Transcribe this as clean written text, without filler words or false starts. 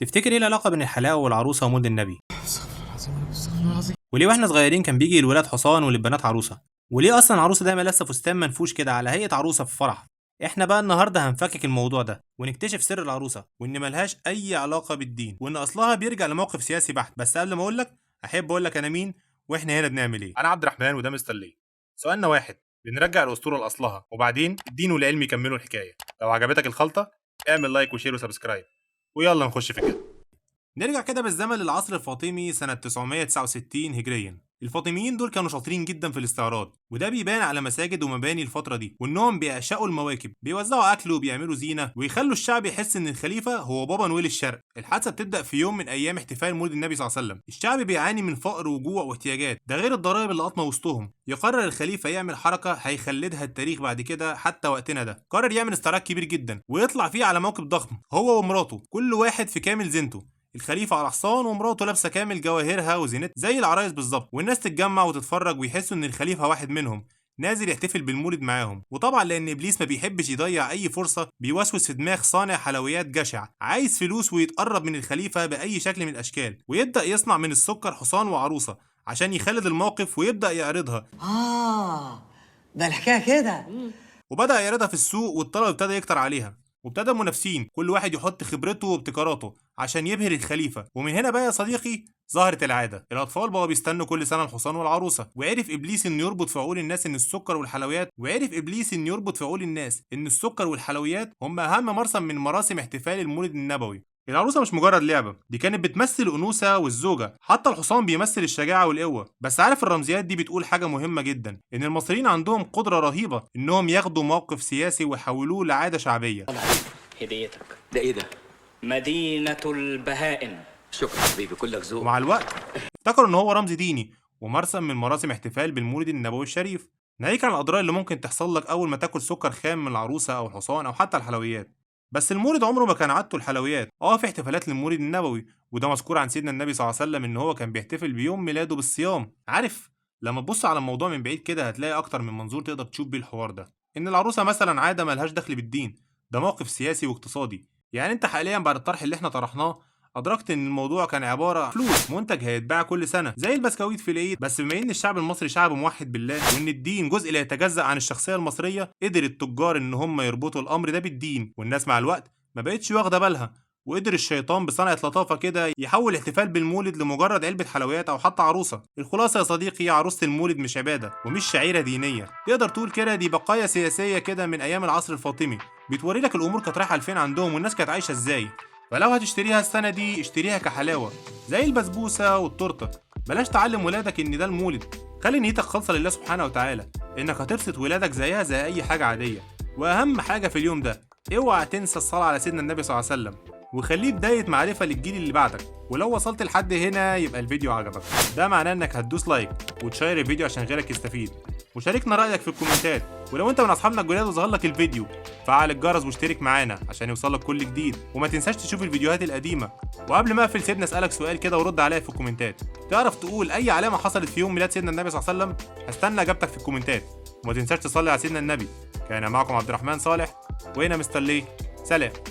تفتكر ايه العلاقة بين الحلاوة والعروسة ومولد النبي؟ استغفر الله العظيم، استغفر الله العظيم. وليه واحنا صغيرين كان بيجي للولاد حصان وللبنات عروسة؟ وليه اصلا العروسة دايما لابسة فستان منفوش كده على هيئة عروسة في فرح؟ احنا بقى النهارده هنفكك الموضوع ده ونكتشف سر العروسة وان ملهاش اي علاقة بالدين وان اصلها بيرجع لموقف سياسي بحت. بس قبل ما اقول لك احب اقول لك انا مين واحنا هنا بنعمل ايه. انا عبد الرحمن وده مستر ليه. سؤالنا واحد، بنرجع الاسطورة لاصلها وبعدين الدين والعلم يكملوا الحكاية. لو عجبتك الخلطة اعمل لايك وشير وسبسكرايب ويلا نخش في الجد. نرجع كده بالزمن للعصر الفاطمي سنة 969 هجريا. الفاطميين دول كانوا شاطرين جدا في الاستعراض، وده بيبان على مساجد ومباني الفترة دي، وانهم بيعشقوا المواكب، بيوزعوا اكل وبيعملوا زينة ويخلوا الشعب يحس ان الخليفة هو بابا نويل الشرق. الحادثة بتبدأ في يوم من ايام احتفال مولد النبي صلى الله عليه وسلم. الشعب بيعاني من فقر وجوع واحتياجات، ده غير الضرائب اللي قاطمة وسطهم. يقرر الخليفة يعمل حركة هيخلدها التاريخ بعد كده حتى وقتنا ده. قرر يعمل استعراض كبير جدا ويطلع فيه على موكب ضخم هو ومراته، كل واحد في كامل زينته. الخليفة على حصان ومراته لابسة كامل جواهرها وزينتها زي العرايس بالظبط، والناس تتجمع وتتفرج ويحسوا ان الخليفة واحد منهم نازل يحتفل بالمولد معاهم. وطبعا لان ابليس ما بيحبش يضيع اي فرصة، بيوسوس في دماغ صانع حلويات جشع عايز فلوس ويتقرب من الخليفة باي شكل من الاشكال، ويبدأ يصنع من السكر حصان وعروسة عشان يخلد الموقف ويبدأ يعرضها. ده الحكايه كده. وبدأ يعرضها في السوق والطلب ابتدى يكتر عليها، وابتدى المنافسين كل واحد يحط خبرته وابتكاراته عشان يبهر الخليفة. ومن هنا بقى يا صديقي ظهرت العادة، الأطفال بقوا بيستنوا كل سنة الحصان والعروسة. وعرف إبليس إنه يربط في عقول الناس إن السكر والحلويات هم أهم مرسم من مراسم احتفال المولد النبوي. العروسة مش مجرد لعبة، دي كانت بتمثل الأنوثة والزوجة، حتى الحصان بيمثل الشجاعة والقوة. بس عارف الرمزيات دي بتقول حاجة مهمة جدا، إن المصريين عندهم قدرة رهيبة إنهم ياخدوا موقف سياسي ويحولوه لعادة شعبية. هديتك ده ايه ده؟ مدينة البهائم. شكرا حبيبي، كلك ذوق. ومع الوقت افتكروا إن هو رمز ديني ومرسم من مراسم احتفال بالمولد النبوي الشريف، ناهيك عن الأضرار اللي ممكن تحصل لك أول ما تاكل سكر خام من العروسة أو الحصان أو حتى الحلويات. بس المولد عمره ما كان عادته الحلويات، في احتفالات للمولد النبوي، وده مذكور عن سيدنا النبي صلى الله عليه وسلم ان هو كان بيحتفل بيوم ميلاده بالصيام. عارف لما تبص على الموضوع من بعيد كده هتلاقي اكتر من منظور تقدر تشوف بيه الحوار ده. ان العروسه مثلا عاده ملهاش دخل بالدين، ده موقف سياسي واقتصادي. يعني انت حاليا بعد الطرح اللي احنا طرحناه ادركت ان الموضوع كان عباره عن فلوس، منتج هيتباع كل سنه زي البسكويت في العيد. بس بما ان الشعب المصري شعب موحد بالله وان الدين جزء لا يتجزأ عن الشخصيه المصريه، قدر التجار ان هم يربطوا الامر ده بالدين، والناس مع الوقت ما بقتش واخده بالها. وقدر الشيطان بصنعة لطافة كده يحول الاحتفال بالمولد لمجرد علبة حلويات أو حتى عروسة. الخلاصة يا صديقي، عروسة المولد مش عبادة ومش شعيرة دينية، تقدر تقول كده دي بقايا سياسية كده من أيام العصر الفاطمي، بتوري لك الأمور كانت رايحة لفين عندهم والناس كانت عايشة إزاي. فلو هتشتريها السنة دي اشتريها كحلاوة زي البسبوسة والتورتة. بلاش تعلم ولادك إن ده المولد، خلي نيتك خالصة لله سبحانه وتعالى، إنك هتبسط ولادك زيها زي أي حاجة عادية. وأهم حاجة في اليوم ده، اوعى تنسى الصلاة على سيدنا النبي صلى الله عليه وسلم، وخليه بداية معرفة للجيل اللي بعدك. ولو وصلت لحد هنا يبقى الفيديو عجبك، ده معناه انك هتدوس لايك وتشير الفيديو عشان غيرك يستفيد، وشاركنا رأيك في الكومنتات. ولو انت من اصحابنا الجداد وظهر لك الفيديو فعل الجرس واشترك معانا عشان يوصلك كل جديد، وما تنساش تشوف الفيديوهات القديمة. وقبل ما اقفل سيبني اسألك سؤال كده ورد عليا في الكومنتات، تعرف تقول اي علامة حصلت في يوم ميلاد سيدنا النبي صلى الله عليه وسلم؟ هستنى اجابتك في الكومنتات، وما تنساش تصلي على سيدنا النبي. كان معكم عبد الرحمن صالح وهنا مستر ليه. سلام.